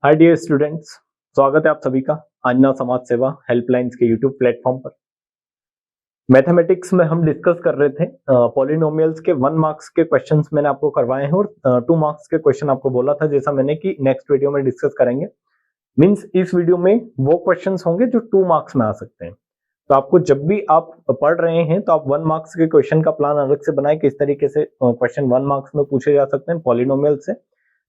Hi dear students, स्वागत है आप सभी का आजना समाज सेवा हेल्पलाइंस के यूट्यूब प्लेटफॉर्म पर। मैथमेटिक्स में हम डिस्कस कर रहे थे पॉलिनोमियल्स के 1 मार्क्स के क्वेश्चंस मैंने आपको करवाए हैं और 2 मार्क्स के क्वेश्चन आपको बोला था, जैसा मैंने कि नेक्स्ट वीडियो में डिस्कस करेंगे। मींस इस वीडियो में वो क्वेश्चंस होंगे जो 2 मार्क्स में आ सकते हैं। तो आपको जब भी आप पढ़ रहे हैं तो आप 1 मार्क्स के क्वेश्चन का प्लान अलग से बनाएं, किस तरीके से क्वेश्चन 1 मार्क्स में पूछे जा सकते हैं पॉलिनोमियल से।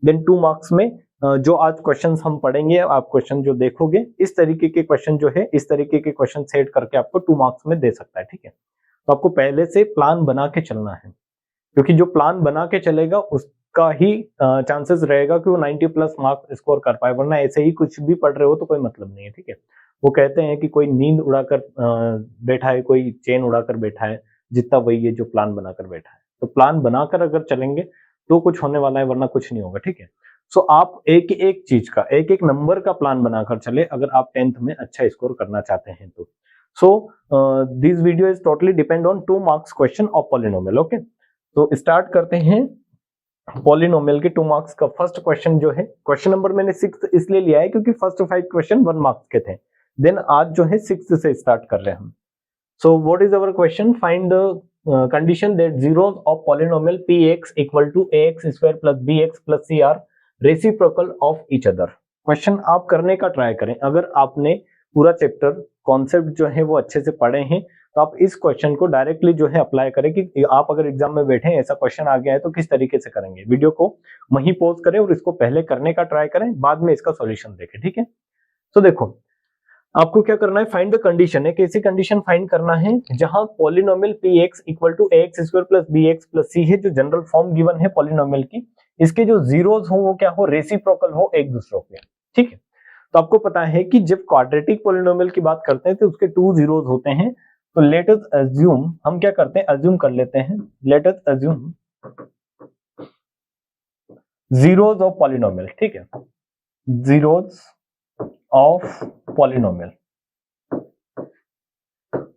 देन 2 मार्क्स में जो आज क्वेश्चंस हम पढ़ेंगे, आप क्वेश्चन जो देखोगे इस तरीके के क्वेश्चन जो है, इस तरीके के क्वेश्चन सेट करके आपको 2 मार्क्स में दे सकता है। ठीक है, तो आपको पहले से प्लान बना के चलना है, क्योंकि जो प्लान बना के चलेगा उसका ही चांसेस रहेगा कि वो 90 प्लस मार्क्स स्कोर कर पाए, वरना ऐसे ही कुछ भी पढ़ रहे हो तो कोई मतलब नहीं है। ठीक है, वो कहते हैं कि कोई नींद उड़ाकर बैठा है, कोई चैन उड़ाकर बैठा है, जितना वही है जो प्लान बनाकर बैठा है। तो प्लान बनाकर अगर चलेंगे तो कुछ होने वाला है, वरना कुछ नहीं होगा। ठीक है, सो आप एक एक चीज का, एक एक नंबर का प्लान बनाकर चले अगर आप 10th में अच्छा स्कोर करना चाहते हैं तो। So this video is totally depend on 2 marks question of polynomial. Okay, तो स्टार्ट करते हैं पॉलिनोमियल के 2 मार्क्स का। फर्स्ट क्वेश्चन जो है, क्वेश्चन नंबर मैंने 6 इसलिए लिया है क्योंकि फर्स्ट 5 क्वेश्चन 1 मार्क्स के थे। देन आज जो है 6 से स्टार्ट कर रहे हैं हम। So what is our question? Find the condition that zeros of polynomial px equal to ax square plus bx plus c are reciprocal of each other। Question आप करने का ट्राई करें। अगर आपने पूरा चैप्टर कॉन्सेप्ट जो है वो अच्छे से पढ़े हैं तो आप इस क्वेश्चन को डायरेक्टली जो है अप्लाई करें कि आप अगर एग्जाम में बैठे ऐसा क्वेश्चन आ गया है तो किस तरीके से करेंगे। वीडियो को वहीं पॉज करें और इसको पहले करने का ट्राई करें, बाद में इसका सॉल्यूशन देखें। ठीक है, तो देखो आपको क्या करना है, फाइंड द कंडीशन। एक ऐसी कंडीशन फाइंड करना है जहां polynomial px equal to ax square plus bx plus c है, जो जनरल फॉर्म गिवन है पॉलिनोमियल की, इसके जो जीरोस हो वो क्या हो, रेसिप्रोकल हो एक दूसरे के। ठीक है, तो आपको पता है कि जब क्वाड्रेटिक पॉलिनोमियल की बात करते हैं तो उसके 2 जीरोस होते हैं। तो लेट अस अज्यूम, हम क्या करते हैं, अज्यूम कर लेते हैं, let us assume zeros of polynomial. ठीक है, जीरोस ऑफ पॉलिनोमियल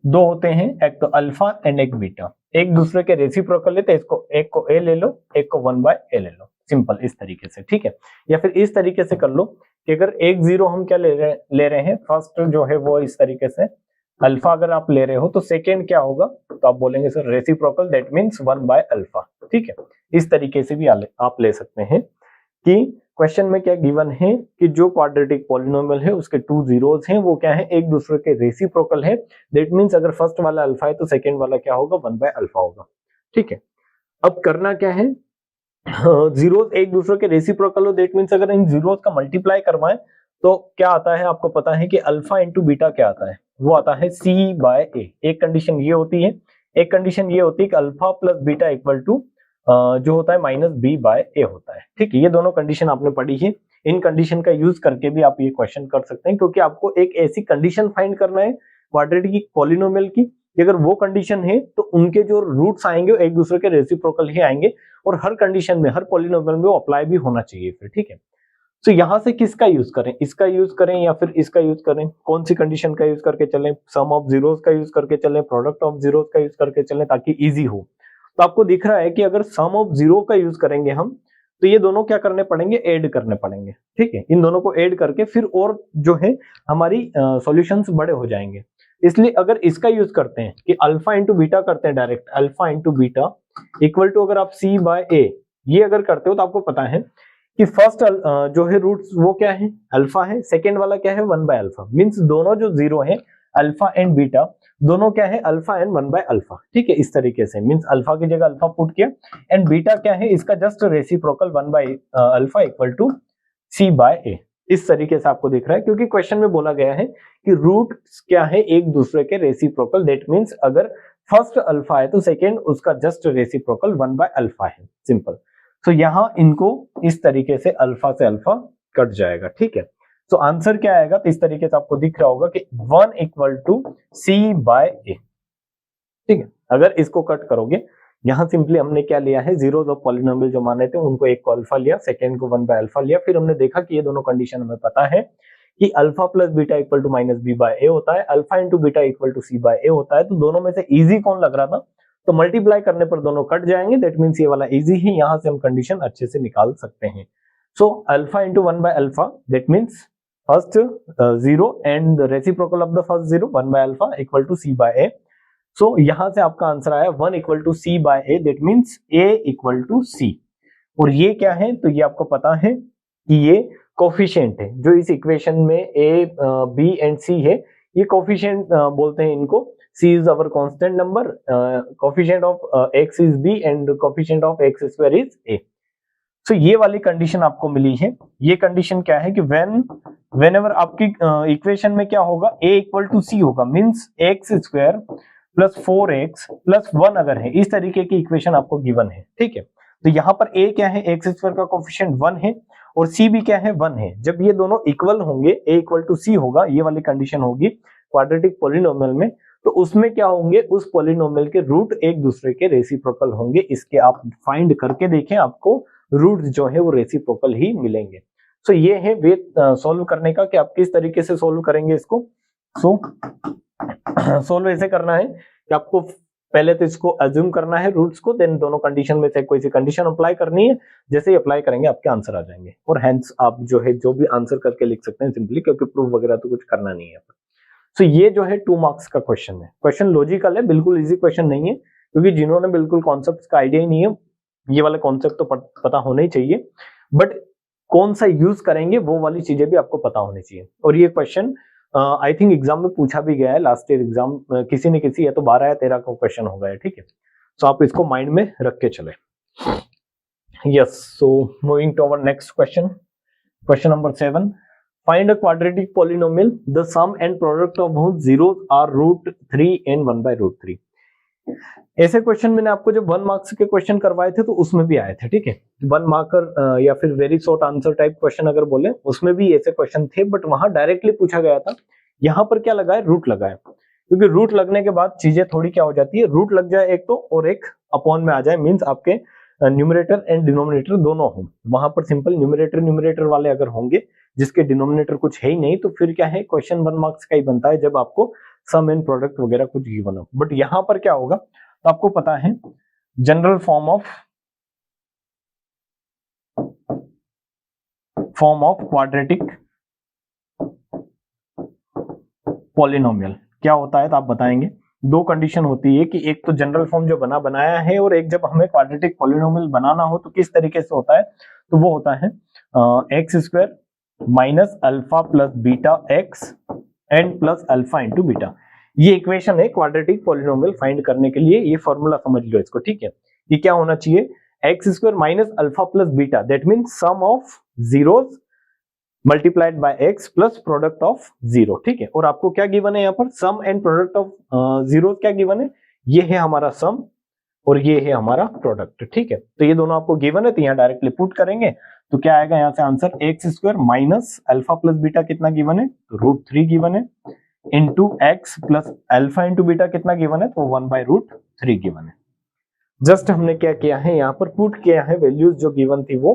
दो होते हैं, एक तो अल्फा एंड एक बीटा, एक दूसरे के रेसिप्रोकल लेते हैं। इसको एक को ए ले लो, एक को 1/a ले लो, सिंपल इस तरीके से। ठीक है, या फिर इस तरीके से कर लो कि अगर एक जीरो हम क्या ले रहे हैं, फर्स्ट जो है वो इस तरीके से अल्फा अगर आप ले रहे हो तो सेकेंड क्या होगा, तो आप बोलेंगे सर रेसिप्रोकल, दैट मीन्स 1/अल्फा। ठीक है, इस तरीके से भी आप ले सकते हैं कि क्वेश्चन में क्या गिवन है कि जो क्वाड्रेटिक पॉलिनोमियल है उसके 2 जीरोस हैं, वो क्या है, एक दूसरे के रेसिप्रोकल है। दैट मींस अगर फर्स्ट वाला अल्फा है तो सेकंड वाला क्या होगा, 1/अल्फा होगा। ठीक है, अब करना क्या है, जीरोस एक दूसरे के रेसिप्रोकल हो, दैट मींस अगर इन जीरोस का मल्टीप्लाई करवाएं तो क्या आता है, आपको पता है कि अल्फा इंटू बीटा क्या आता है, वो आता है c/a। एक कंडीशन ये होती है, एक कंडीशन ये होती है कि alpha plus beta equal to जो होता है -b/a होता है। ठीक है, ये दोनों कंडीशन आपने पढ़ी है। इन कंडीशन का यूज करके भी आप ये क्वेश्चन कर सकते हैं, क्योंकि आपको एक ऐसी कंडीशन फाइंड करना है क्वाड्रेटिक पॉलिनोमियल की कि अगर वो कंडीशन है तो उनके जो रूट्स आएंगे वो एक दूसरे के रेसिप्रोकल ही आएंगे, और हर कंडीशन में, हर पॉलिनोमियल में वो अप्लाई भी होना चाहिए फिर। ठीक है, तो यहां से किसका यूज करें, इसका यूज करें या फिर इसका यूज करें, कौन सी कंडीशन का यूज करके चलें, सम ऑफ जीरोस का यूज करके चलें, प्रोडक्ट ऑफ जीरोस का यूज करके चलें, ताकि इजी हो। तो आपको दिख रहा है कि अगर सम ऑफ जीरो का यूज करेंगे हम तो ये दोनों क्या करने पड़ेंगे, ऐड करने पड़ेंगे। ठीक है, इन दोनों को ऐड करके फिर और जो है हमारी सॉल्यूशंस बड़े हो जाएंगे। इसलिए अगर इसका यूज करते हैं कि अल्फा इंटू बीटा करते हैं, direct alpha into beta equal to अगर आप c/a ये अगर करते हो तो आपको पता है कि फर्स्ट जो है रूट्स वो क्या है, अल्फा है, सेकेंड वाला क्या है, 1/अल्फा। मींस दोनों जो जीरो है अल्फा एंड बीटा दोनों क्या है, अल्फा एंड 1/अल्फा। ठीक है, इस तरीके से मींस अल्फा की जगह अल्फा पुट किया, एंड बीटा क्या है, इसका just reciprocal one by alpha equal to c/a। इस तरीके से आपको दिख रहा है, क्योंकि क्वेश्चन में बोला गया है कि रूट क्या है, एक दूसरे के रेसिप्रोकल। दैट मींस अगर फर्स्ट अल्फा है तो सेकेंड उसका जस्ट रेसिप्रोकल 1/अल्फा है, सिंपल। तो यहां इनको इस तरीके से अल्फा से अल्फा कट जाएगा। ठीक है, तो आंसर क्या आएगा, तो इस तरीके से आपको दिख रहा होगा कि 1 इक्वल टू c/a। ठीक है, अगर इसको कट करोगे, यहां सिंपली हमने क्या लिया है, जीरोस ऑफ पॉलिनोमियल जो माने थे उनको एक को अल्फा लिया, सेकेंड को 1/अल्फा लिया, फिर हमने देखा कि ये दोनों कंडीशन हमें पता है कि alpha plus beta equal to -b/a होता है, alpha into beta equal to c/a होता है। तो दोनों में से इजी कौन लग रहा था, तो मल्टीप्लाई करने पर दोनों कट जाएंगे, दैट मींस ये वाला इजी है, यहां से हम कंडीशन अच्छे से निकाल सकते हैं। So alpha into 1 by alpha, that means first 0 and the reciprocal of the first 0, 1 by alpha equal to c by a. So यहां से आपका आंसर आया 1 equal to c by a, that means a equal to c. और ये क्या है, तो ये आपको पता है कि ये कोफिशिएंट है जो इस इक्वेशन में a, b and c है, ये कोफिशिएंट बोलते हैं इनको. c is our constant number, coefficient of x is b and coefficient of x square is a. So ये वाली कंडीशन आपको मिली है. ये कंडीशन क्या है कि whenever आपकी इक्वेशन में क्या होगा, a equal to c होगा, means x square plus 4x plus 1 अगर है, इस तरीके की इक्वेशन आपको गिवन है. ठीक है, तो यहाँ पर a क्या है, x स्क्वायर का कोफिशिएंट 1 है और c भी क्या है, 1 है. जब ये दोनों इक्वल होंगे, a इक्वल टू c होगा, ये वाली कंडीशन होगी क्वाड्रेटिक पॉलिनोमियल में, तो उसमें क्या होंगे, उस पॉलिनोमियल के रूट एक दूसरे के रेसिप्रोकल होंगे. इसके आप फाइंड करके देखें, आपको रूट जो है वो रेसिप्रोकल ही मिलेंगे. सो ये है वे सॉल्व करने का कि आप किस तरीके से सॉल्व करेंगे इसको. सो सॉल्व ऐसे करना है कि आपको पहले तो इसको अज्यूम करना है रूट्स को, देन दोनों कंडीशन में से कोई सी कंडीशन अप्लाई करनी है. जैसे ही अप्लाई करेंगे आपके आंसर आ जाएंगे और हेंस आप जो है जो भी आंसर करके लिख सकते हैं सिंपली, क्योंकि प्रूफ वगैरह तो कुछ करना नहीं है. सो ये जो है 2 मार्क्स का क्वेश्चन है. क्वेश्चन लॉजिकल है, बिल्कुल इजी क्वेश्चन नहीं है, क्योंकि जिन्होंने बिल्कुल कॉन्सेप्ट का आइडिया ही नहीं है, ये वाला कॉन्सेप्ट तो पता होना ही चाहिए, बट कौन सा यूज करेंगे वो वाली चीजें भी आपको पता होनी चाहिए. और ये क्वेश्चन आई थिंक एग्जाम में पूछा भी गया है, लास्ट ईयर एग्जाम किसी न किसी, या तो 12 या 13 का क्वेश्चन हो गया है. ठीक है, सो आप इसको माइंड में रख के चले. Yes, so moving to our next question, question number 7. Find a quadratic polynomial. The sum and product of whose zeros are root 3 and 1 by root 3. ऐसे क्वेश्चन मैंने आपको जब 1 मार्क्स के क्वेश्चन करवाए थे तो उसमें भी आए थे. ठीक है, 1 मार्कर या फिर very short answer type question अगर बोले, उसमें भी ऐसे क्वेश्चन थे, बट वहां डायरेक्टली पूछा गया था. यहाँ पर क्या लगा है, रूट लगा है, क्योंकि रूट लगने के बाद चीजें थोड़ी क्या हो जाती है, रूट लग जाए एक तो, और एक अपॉन में आ जाए, मीन्स आपके न्यूमरेटर एंड डिनोमिनेटर दोनों हो. वहां पर सिंपल न्यूमरेटर वाले अगर होंगे जिसके डिनोमिनेटर कुछ है ही नहीं, तो फिर क्या है, क्वेश्चन 1 मार्क्स का ही बनता है जब आपको सम एंड प्रोडक्ट वगैरह कुछ गिवन हो. बट यहां पर क्या होगा, तो आपको पता है general form of quadratic polynomial क्या होता है, तो आप बताएंगे. 2 कंडीशन होती है कि एक तो जनरल फॉर्म जो बनाया है, और एक जब हमें क्वाड्रेटिक पॉलिनोमियल बनाना हो तो किस तरीके से होता है, तो वो होता है x square minus alpha plus beta x and plus alpha into beta. ये इक्वेशन है क्वाड्रेटिक पॉलिनोमियल फाइंड करने के लिए. ये फॉर्मूला समझ लो इसको. ठीक है, ये क्या होना चाहिए, x square minus alpha plus beta, that means sum of zeros multiplied by x plus product of 0. ठीक है, और आपको क्या गिवन है यहाँ पर, सम एंड प्रोडक्ट ऑफ जीरोस क्या गिवन है, ये है हमारा सम और ये है हमारा प्रोडक्ट. ठीक है, तो ये दोनों आपको गिवन है, तो यहाँ डायरेक्टली पुट करेंगे तो क्या आएगा यहाँ से answer, x square minus alpha plus beta कितना गिवन है, तो रूट 3 गिवन है, into x plus alpha into beta कितना गिवन है, तो 1 बाय रूट 3 गिवन है. जस्ट हमने क्या किया है, यहाँ पर पुट किया है वैल्यूज जो गिवन थी वो,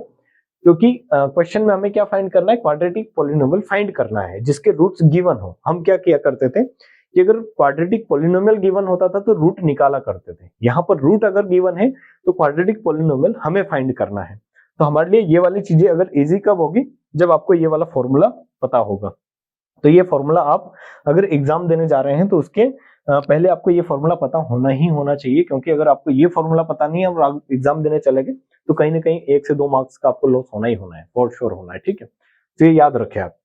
क्योंकि क्वेश्चन में हमें क्या फाइंड करना है, क्वाड्रेटिक पॉलिनोमियल फाइंड करना है जिसके रूट्स गिवन हो. हम क्या किया करते थे कि अगर क्वाड्रेटिक पॉलिनोमियल गिवन होता था तो रूट निकाला करते थे. यहाँ पर रूट अगर गिवन है तो क्वाड्रेटिक पॉलिनोमियल हमें फाइंड करना है. तो हमारे लिए ये वाली चीजें अगर इजी कब होगी, जब आपको ये वाला फॉर्मूला पता होगा. तो ये फॉर्मूला आप अगर एग्जाम देने जा रहे हैं तो उसके पहले आपको ये फॉर्मूला पता होना चाहिए, क्योंकि अगर आपको ये फॉर्मूला पता नहीं है और आप एग्जाम देने चले गए तो कहीं ना कहीं 1 से 2 मार्क्स का आपको लॉस होना ही होना है, फॉर श्योर होना है. ठीक है, तो ये याद रखें आप.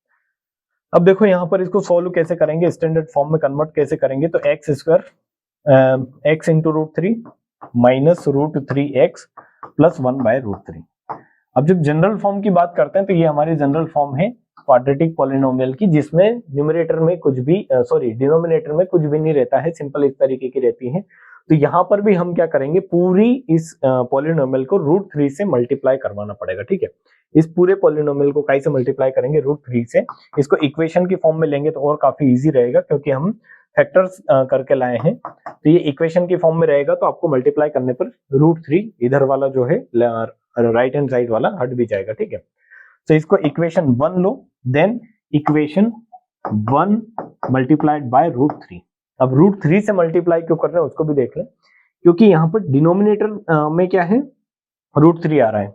अब देखो यहाँ पर इसको सॉल्व कैसे करेंगे, स्टैंडर्ड फॉर्म में कन्वर्ट कैसे करेंगे, तो x square x into root 3 minus root 3x plus 1 by root 3. अब जब जनरल फॉर्म की बात करते हैं तो ये हमारी जनरल फॉर्म है क्वाड्रेटिक पॉलिनोमियल की, जिसमें न्यूमरेटर में कुछ भी डिनोमिनेटर में कुछ भी नहीं रहता है, सिंपल इस तरीके की रहती है. तो यहाँ पर भी हम क्या करेंगे, पूरी इस पॉलिनोमियल को रूट 3 से मल्टीप्लाई करवाना पड़ेगा. ठीक है, इस पूरे पॉलिनोमियल को कैसे मल्टीप्लाई करेंगे, रूट 3 से. इसको इक्वेशन की फॉर्म में लेंगे तो और काफी इजी रहेगा, क्योंकि हम फैक्टर्स करके लाए हैं. तो ये इक्वेशन की फॉर्म में रहेगा तो आपको मल्टीप्लाई करने पर रूट 3 इधर वाला जो है राइट हैंड साइड वाला हट भी जाएगा. ठीक है, तो इसको इक्वेशन 1 लो, then equation 1 multiplied by root 3. अब रूट 3 से मल्टीप्लाई क्यों कर रहे हैं उसको भी देख लें, क्योंकि यहाँ पर डिनोमिनेटर में क्या है, रूट 3 आ रहा है.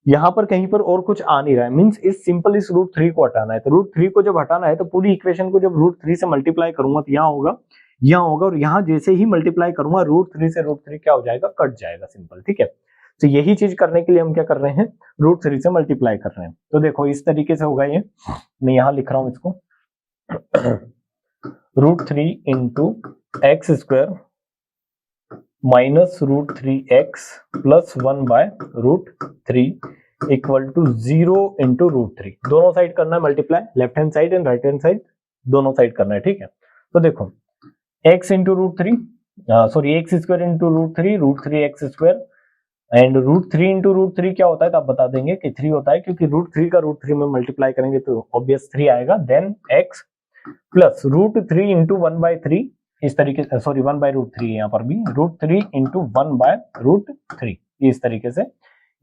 यहाँ पर कहीं पर और कुछ आ नहीं रहा है, मींस इस सिंपल इस रूट 3 को हटाना है। तो रूट 3 को जब हटाना है तो पूरी इक्वेशन को जब रूट 3 से मल्टीप्लाई करूंगा तो यहाँ होगा, यहाँ होगा, और यहाँ जैसे ही मल्टीप्लाई करूंगा रूट 3 से रूट 3 क्या हो जाएगा, कट जाएगा, सिंपल, ठीक है। तो यही चीज करने के लिए हम क्या कर रहे हैं, रूट 3 से मल्टीप्लाई कर रहे हैं। तो देखो इस तरीके से होगा ये, मैं यहाँ लिख रहा हूँ इसको root 3 into x square minus root 3x plus 1 by root 3 equal to 0 into root 3। दोनों साइड करना है multiply, left hand side and right hand side दोनों साइड करना है, ठीक है। तो देखो x into root 3, sorry x square into root 3 x square, and root 3 into root 3 क्या होता है तो आप बता देंगे कि 3 होता है, क्योंकि रूट 3 का रूट 3 में मल्टीप्लाई करेंगे तो ऑब्वियस 3 आएगा। Then x plus root 3 into 1 by 3, इस तरीके से, सॉरी 1 बाय रूट 3 यहाँ पर भी, रूट 3 इंटू 1 बाय रूट 3, इस तरीके से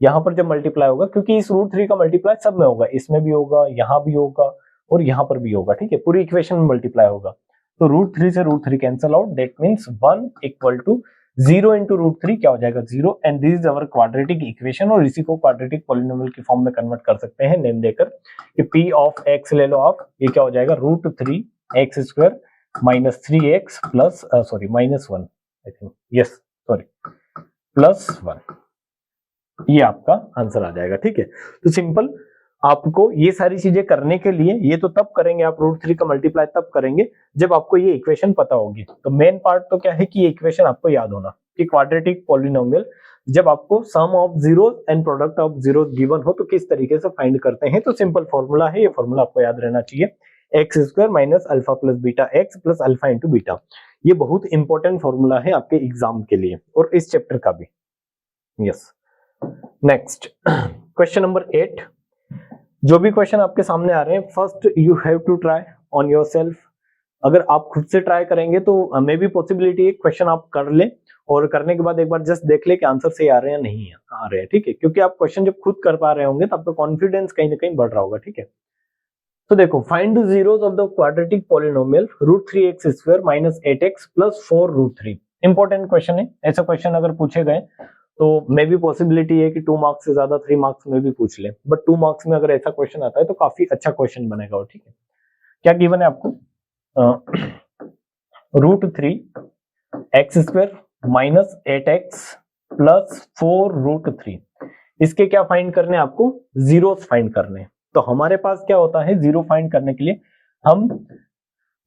यहाँ पर जब मल्टीप्लाई होगा, क्योंकि इस रूट 3 का मल्टीप्लाई सब में होगा, इसमें भी होगा, यहाँ भी होगा और यहाँ पर भी होगा, ठीक है, पूरी इक्वेशन में मल्टीप्लाई होगा। तो रूट 3 से root 3 cancel out, that means 1 equal to 0 into root 3 क्या हो जाएगा, 0, and this is our quadratic equation. और इसी को क्वाड्रेटिक पॉलिनोमियल की फॉर्म में कन्वर्ट कर सकते हैं नेम देकर कि p ऑफ x ले लो आप, ये क्या हो जाएगा, root 3 x square minus 3x plus, sorry minus 1, I think, yes sorry, plus 1, ये आपका आंसर आ जाएगा, ठीक है। तो सिंपल, आपको ये सारी चीजें करने के लिए, ये तो तब करेंगे आप रूट 3 का मल्टीप्लाई तब करेंगे जब आपको ये इक्वेशन पता होगी। तो मेन पार्ट तो क्या है कि ये इक्वेशन आपको याद होना कि क्वाड्रेटिक पॉलिनोमियल जब आपको sum of zeros and product of zeros given हो तो किस तरीके से फाइंड करते हैं। तो सिंपल फॉर्मूला है, ये फॉर्मूला आपको याद रहना चाहिए, x square minus alpha plus beta x plus alpha into beta. ये बहुत इंपॉर्टेंट फॉर्मूला है आपके एग्जाम के लिए और इस चैप्टर का भी। Yes, next question number 8। जो भी क्वेश्चन आपके सामने आ रहे हैं, first you have to try on yourself. अगर आप खुद से ट्राई करेंगे तो मे बी पॉसिबिलिटी है क्वेश्चन आप कर ले, और करने के बाद एक बार जस्ट देख ले कि आंसर सही आ रहे हैं या नहीं आ रहे हैं, ठीक है। क्योंकि आप क्वेश्चन जब खुद कर पा रहे होंगे तो आपका कॉन्फिडेंस कहीं ना कहीं बढ़ रहा होगा, ठीक है। तो देखो, find the zeros of the quadratic polynomial root 3x square minus 8x plus 4 root 3। Important question है, ऐसा क्वेश्चन अगर पूछे गए तो मे भी पॉसिबिलिटी है कि 2 मार्क्स से ज्यादा 3 मार्क्स में भी पूछ ले, बट 2 मार्क्स में अगर ऐसा क्वेश्चन आता है तो काफी अच्छा क्वेश्चन बनेगा वो, ठीक है। क्या गिवन है आपको, root 3x square minus 8x plus 4 root 3, इसके क्या फाइंड करने हैं आपको, जीरोस फाइंड करने हैं। तो हमारे पास क्या होता है, जीरो फाइंड करने के लिए हम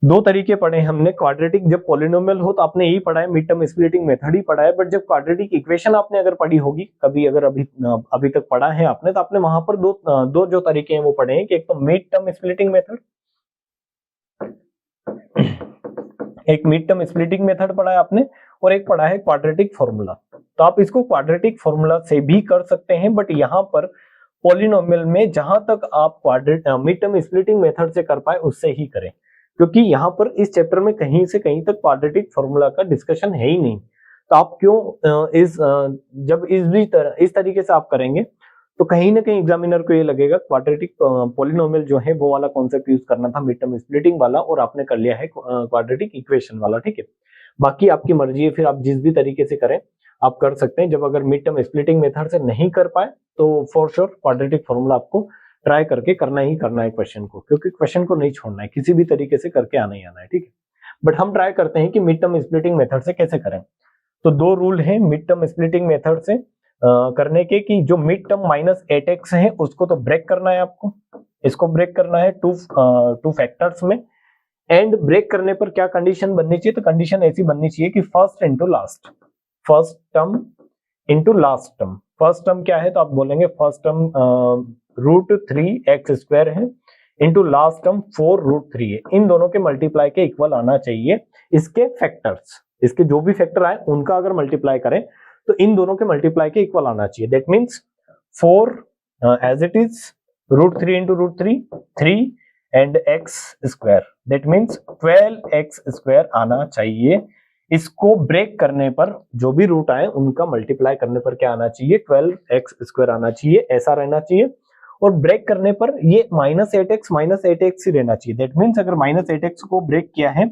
दो तरीके पढ़े हमने। क्वाड्रेटिक जब पॉलिनोमियल हो तो आपने यही पढ़ा है, मिड टर्म स्प्लिटिंग मेथड ही पढ़ा है, बट जब क्वाड्रेटिक इक्वेशन आपने अगर पढ़ी होगी कभी, अगर अभी तक पढ़ा है आपने, तो आपने वहां पर दो जो तरीके हैं वो पढ़े हैं कि एक तो मिड टर्म स्प्लिटिंग मेथड, एक मिड टर्म स्प्लिटिंग मेथड पढ़ा है आपने, और एक पढ़ा है क्वाड्रेटिक फॉर्मूला। तो आप इसको क्वाड्रेटिक फॉर्मूला से भी कर सकते हैं, बट यहाँ पर पॉलिनोमियल में जहां तक आप मिड टर्म स्प्लिटिंग मेथड से कर पाए उससे ही करें, क्योंकि यहाँ पर इस चैप्टर में कहीं से कहीं तक क्वाड्रेटिक फॉर्मूला का डिस्कशन है ही नहीं। तो आप क्यों जब इस तरीके से आप करेंगे तो कहीं ना कहीं एग्जामिनर को ये लगेगा क्वाड्रेटिक पॉलिनोमियल जो है वो वाला कॉन्सेप्ट यूज करना था, मिड टर्म स्प्लिटिंग वाला, और आपने कर लिया है क्वाड्रेटिक इक्वेशन वाला, ठीक है। बाकी आपकी मर्जी है, फिर आप जिस भी तरीके से करें आप कर सकते हैं। जब अगर मिड टर्म स्प्लिटिंग मेथड से नहीं कर पाए तो फॉर श्योर क्वाड्रेटिक फॉर्मूला आपको ट्राई करके करना ही करना है क्वेश्चन को, क्योंकि क्वेश्चन को नहीं छोड़ना है, किसी भी तरीके से करके आना ही आना है, ठीक है। बट हम ट्राई करते हैं कि मिड टर्म स्प्लिटिंग मेथड से कैसे करें। तो दो रूल हैं मिड टर्म स्प्लिटिंग मेथड से करने के, कि जो मिड टर्म माइनस 8x है उसको तो ब्रेक करना है आपको, इसको ब्रेक करना है टू फैक्टर्स में, एंड ब्रेक करने पर क्या कंडीशन बननी चाहिए, तो कंडीशन ऐसी बननी चाहिए कि first into last, first term into last term. First term क्या है तो आप बोलेंगे first term root 3x square है इंटू लास्ट टर्म 4 रूट 3 है, इन दोनों के मल्टीप्लाई के इक्वल आना चाहिए। इसके फैक्टर्स, इसके जो भी फैक्टर आए उनका अगर मल्टीप्लाई करें तो इन दोनों के मल्टीप्लाई के इक्वल आना चाहिए। That means 4 as it is root 3 into root 3 and x square, that means 12x square आना चाहिए। इसको ब्रेक करने पर जो भी रूट आए उनका मल्टीप्लाई करने पर क्या आना चाहिए, 12x स्क्वायर आना चाहिए, ऐसा रहना चाहिए। और ब्रेक करने पर ये माइनस 8x ही रहना चाहिए। दैट मीन्स अगर माइनस 8x को ब्रेक किया है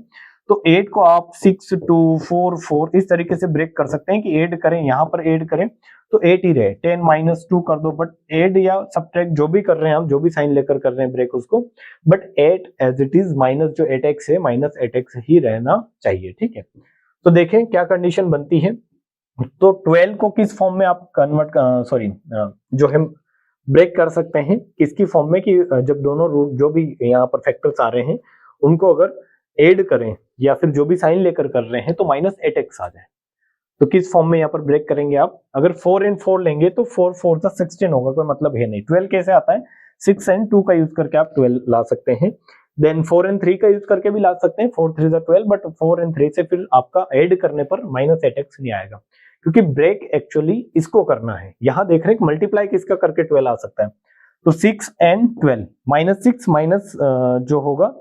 तो 8 को आप 6 2 4 4 इस तरीके से ब्रेक कर सकते हैं कि ऐड करें, यहाँ पर ऐड करें तो 8 ही रहे, 10 माइनस 2 कर दो, बट एड या सब्ट्रैक्ट जो भी कर रहे हैं हम, जो भी साइन लेकर कर रहे हैं ब्रेक उसको, but 8 as it is minus जो 8x है माइनस 8x ही रहना चाहिए, ठीक है। तो देखें क्या कंडीशन बनती है। तो 12 को किस फॉर्म में आप जो हम ब्रेक कर सकते हैं, किसकी फॉर्म में, कि जब दोनों रूट जो भी यहाँ पर फैक्टर्स आ रहे हैं उनको अगर ऐड करें या फिर जो भी साइन लेकर कर रहे हैं तो माइनस 8x आ जाए। तो किस फॉर्म में यहाँ पर ब्रेक करेंगे आप, अगर 4 and 4 लेंगे तो 4 4 16 होगा, कोई मतलब है नहीं। 12 कैसे आता है, 6 and 2 का यूज करके आप 12 ला सकते हैं, देन 4 and 3 का यूज करके भी ला सकते हैं, 4 3 12, बट 4 and 3 से फिर आपका ऐड करने पर माइनस 8x नहीं आएगा, क्योंकि ब्रेक एक्चुअली इसको करना है। यहाँ देख रहे हैं मल्टीप्लाई किसका करके 12 आ सकता है, तो 6 and 12 माइनस 6 माइनस जो होगा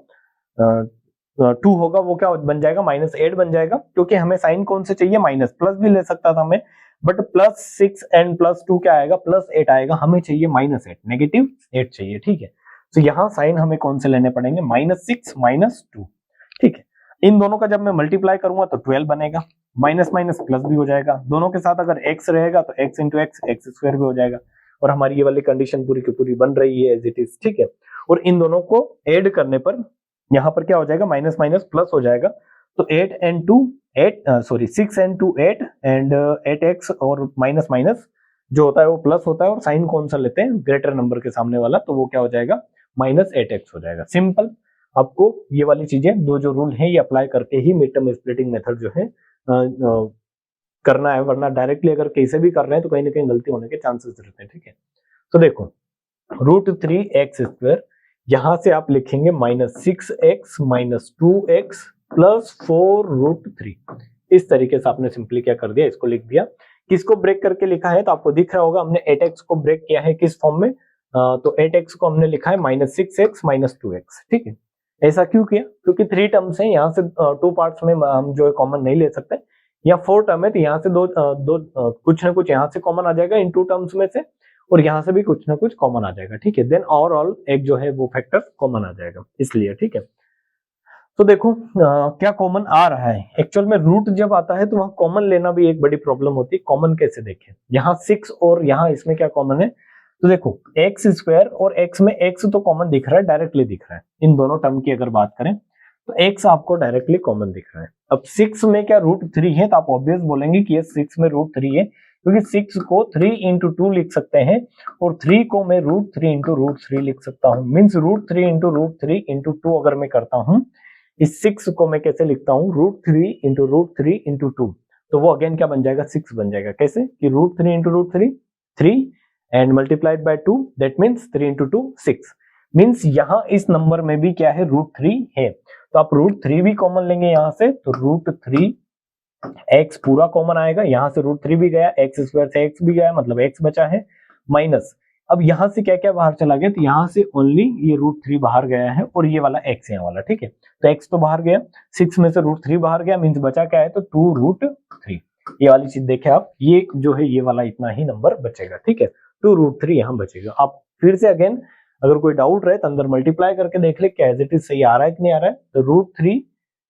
2 होगा, वो क्या बन जाएगा, माइनस 8 बन जाएगा, क्योंकि हमें साइन कौन से चाहिए, माइनस। प्लस भी ले सकता था मैं, बट प्लस 6 and प्लस 2 क्या आएगा, प्लस 8 आएगा, हमें चाहिए माइनस 8, नेगेटिव 8 चाहिए, ठीक है। तो यहाँ साइन हमें कौन से लेने पड़ेंगे, माइनस 6 माइनस 2, ठीक है। इन दोनों का जब मैं मल्टीप्लाई करूंगा तो 12 बनेगा, माइनस माइनस प्लस भी हो जाएगा, दोनों के साथ अगर x रहेगा तो x इंटू एक्स स्क्वायर भी हो जाएगा, और हमारी ये वाली कंडीशन पूरी की पूरी बन रही है एज इट इज, ठीक है। और इन दोनों को ऐड करने पर यहाँ पर क्या हो जाएगा, माइनस माइनस प्लस हो जाएगा, तो 6 and 2 8 एंड 8x और माइनस माइनस जो होता है वो प्लस होता है, और साइन कौन सा लेते हैं, ग्रेटर नंबर के सामने वाला, तो वो क्या हो जाएगा, माइनस 8x हो जाएगा। सिंपल, आपको ये वाली चीजें दो जो रूल है ये अप्लाई करके ही मिड टर्म स्प्लिटिंग मेथड जो है करना है, वरना डायरेक्टली अगर कैसे भी कर रहे हैं तो कहीं ना कहीं गलती होने के चांसेस रहते हैं, ठीक है। तो देखो √3x², यहां से आप लिखेंगे -6x -2x प्लस 4√3। इस तरीके से आपने सिंपली क्या कर दिया, इसको लिख दिया। किसको ब्रेक करके लिखा है, तो आपको दिख रहा होगा हमने 8x को ब्रेक किया है किस फॉर्म में, तो 8x को हमने लिखा है -6x -2x, ठीक है। ऐसा क्यों किया, क्योंकि 3 टर्म्स हैं, यहाँ से 2 पार्ट्स में हम जो है कॉमन नहीं ले सकते, या 4 टर्म है तो यहाँ से कुछ ना कुछ यहाँ से कॉमन आ जाएगा इन 2 टर्म्स में से, और यहाँ से भी कुछ ना कुछ कॉमन आ जाएगा, ठीक है। देन ओवरऑल एक जो है वो फैक्टर कॉमन आ जाएगा, इसलिए, ठीक है। तो देखो क्या कॉमन आ रहा है, एक्चुअल में रूट जब आता है तो वहां कॉमन लेना भी एक बड़ी प्रॉब्लम होती है। कॉमन कैसे देखें, यहाँ 6 और यहाँ इसमें क्या कॉमन है, तो देखो x² और x में x तो कॉमन दिख रहा है, डायरेक्टली दिख रहा है। इन दोनों टर्म की अगर बात करें तो x आपको डायरेक्टली कॉमन दिख रहा है। अब 6 में क्या √3 है, तो आप ऑब्वियस बोलेंगे कि ये 6 में √3 है, क्योंकि 6 को 3 into 2 लिख सकते हैं, और 3 को मैं √3 into √3 लिख सकता हूँ। मीन्स √3 into √3 into 2 अगर मैं करता हूँ, इस 6 को मैं कैसे लिखता हूँ, √3 into √3 into 2, तो वो अगेन क्या बन जाएगा, 6 बन जाएगा। कैसे कि √3 into √3 3 and multiplied by 2, that means 3 into 2 6। Means यहाँ इस नंबर में भी क्या है, √3 है, तो आप √3 भी कॉमन लेंगे यहाँ से, तो √3 x पूरा कॉमन आएगा, यहाँ से √3 भी गया, x² से x भी गया, मतलब x बचा है, माइनस अब यहाँ से क्या क्या बाहर चला गया, तो यहाँ से ओनली ये √3 बाहर गया है, और ये वाला x यहाँ वाला, ठीक है। तो x तो बाहर गया, 6 में से √3 बाहर गया, मीन्स बचा क्या है, तो 2√3। ये वाली चीज देखे आप, ये जो है ये वाला इतना ही नंबर बचेगा, ठीक है। 2√3 यहाँ बचेगा। आप फिर से अगेन अगर कोई डाउट रहे तो अंदर मल्टीप्लाई करके देख ले क्या एज इट इज सही आ रहा है कि नहीं आ रहा है। तो √3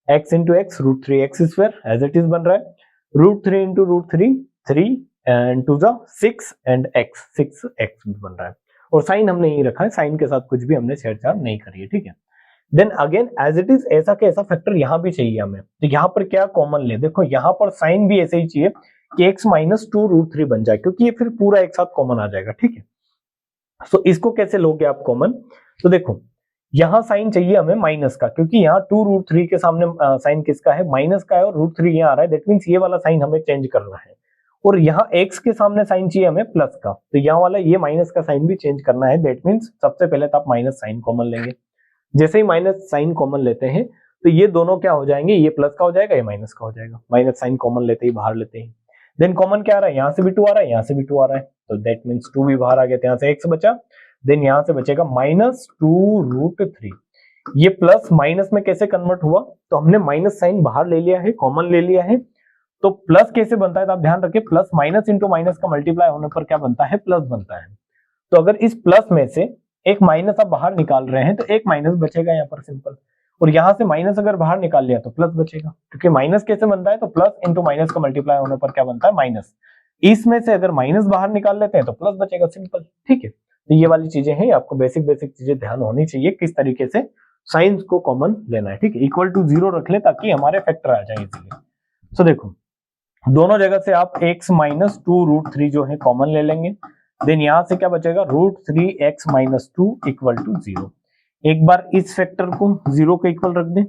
x into x √3x² as it is बन रहा है, √3 into √3 3 and 2 6 and x 6x बन रहा है, और साइन हमने यही रखा है, साइन के साथ कुछ भी हमने छेड़छाड़ नहीं करी है, ठीक है। Then again as it is ऐसा का ऐसा फैक्टर यहाँ भी चाहिए हमें, तो यहाँ पर क्या कॉमन ले, देखो यहाँ पर साइन भी ऐसे ही चाहिए कि x -2√3 बन जाए, क्योंकि ये फिर पूरा एक साथ कॉमन आ जाएगा, ठीक है। तो इसको कैसे लोगे आप कॉमन, तो देखो यहाँ साइन चाहिए हमें माइनस का, क्योंकि यहाँ 2√3 के सामने साइन किसका है, माइनस का है, और √3 यहाँ आ रहा है, दैट मीन्स ये वाला साइन हमें चेंज करना है। और यहाँ x के सामने साइन चाहिए हमें प्लस का, तो यहाँ वाला ये माइनस का साइन भी चेंज करना है, दैट मीन्स सबसे पहले तो आप माइनस साइन कॉमन लेंगे। जैसे ही माइनस साइन कॉमन लेते हैं तो ये दोनों क्या हो जाएंगे, ये प्लस का हो जाएगा, ये माइनस का हो जाएगा। माइनस साइन कॉमन लेते ही बाहर लेते ही, देन कॉमन क्या आ रहा है, यहाँ से भी 2 आ रहा है, यहाँ से भी 2 आ रहा है, तो दैट मीन्स 2 भी बाहर आ गया, तो यहाँ से x बचा, देन यहाँ से बचेगा -2√3। ये प्लस माइनस में कैसे कन्वर्ट हुआ, तो हमने माइनस साइन बाहर ले लिया है, कॉमन ले लिया है, तो प्लस कैसे बनता है, तो आप ध्यान रखिए, प्लस माइनस इंटू माइनस का मल्टीप्लाई होने पर क्या बनता है, प्लस बनता है। तो अगर इस प्लस में से एक माइनस आप बाहर निकाल रहे हैं तो एक माइनस बचेगा यहाँ पर सिंपल, और यहाँ से माइनस अगर बाहर निकाल लिया तो प्लस बचेगा, क्योंकि माइनस कैसे बनता है, तो प्लस इंटू माइनस का मल्टीप्लाई होने पर क्या बनता है, माइनस। इसमें से अगर माइनस बाहर निकाल लेते हैं तो प्लस बचेगा, सिंपल, ठीक है। तो ये वाली चीजें हैं, आपको बेसिक चीजें ध्यान होनी चाहिए किस तरीके से साइंस को कॉमन लेना है, ठीक है। इक्वल टू 0 रख ले ताकि हमारे फैक्टर आ जाए इजीली। तो देखो दोनों जगह से आप x माइनस 2√3 जो है कॉमन ले लेंगे, देन यहां से क्या बचेगा √3x माइनस 2 इक्वल टू 0। एक बार इस फैक्टर को 0 के इक्वल रख दें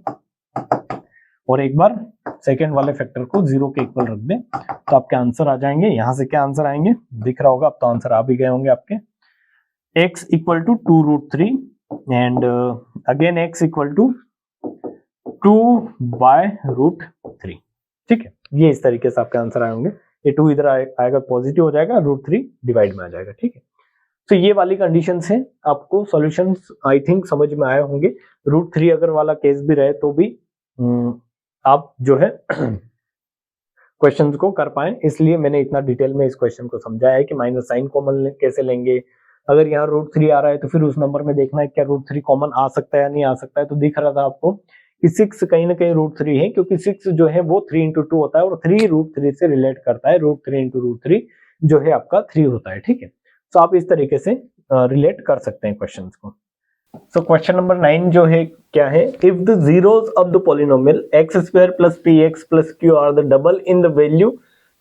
और एक बार सेकेंड वाले फैक्टर को 0 के इक्वल रख दें, तो आपके आंसर आ जाएंगे। यहां से क्या आंसर आएंगे दिख रहा होगा, अब तो आंसर आ भी गए होंगे आपके। x equal to 2√3 and again x equal to 2/√3, ठीक है। ये इस तरीके से आपके आंसर आए होंगे। ये 2 इधर आएगा पॉजिटिव हो जाएगा, √3 डिवाइड में आ जाएगा, ठीक है। तो ये वाली कंडीशंस है, आपको सॉल्यूशंस आई थिंक समझ में आए होंगे। √3 अगर वाला केस भी रहे तो भी आप जो है क्वेश्चंस को कर पाए, इसलिए मैंने इतना डिटेल में इस क्वेश्चन को समझाया है कि माइनस साइन कॉमन कैसे लेंगे। अगर यहाँ √3 आ रहा है तो फिर उस नंबर में देखना है क्या √3 कॉमन आ सकता है या नहीं आ सकता है। तो दिख रहा था आपको कि 6 कहीं ना कहीं √3 है, क्योंकि 6 जो है वो 3 into 2 होता है और 3 √3 से रिलेट करता है। √3 into √3 जो है आपका 3 होता है, ठीक है। तो आप इस तरीके से रिलेट कर सकते हैं क्वेश्चंस को। सो क्वेश्चन नंबर 9 जो है क्या है, if the zeros of the polynomial x² plus px plus q are the double in the value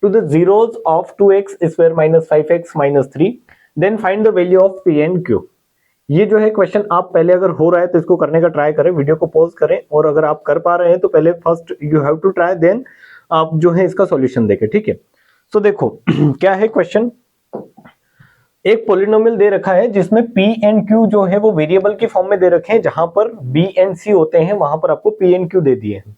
to the zeros of 2x² minus 5x minus 3 then find the value of p and q। ये जो है question आप पहले अगर हो रहा है तो इसको करने का ट्राई करें, वीडियो को पॉज करें, और अगर आप कर पा रहे हैं तो पहले first you have to try, then आप जो है इसका सॉल्यूशन देखें, ठीक है। तो देखो क्या है क्वेश्चन, एक पॉलिनोमियल दे रखा है जिसमें p एंड q जो है वो वेरिएबल की फॉर्म में दे रखे हैं, जहां पर b एंड c होते हैं वहां पर आपको p एंड q दे दिए हैं।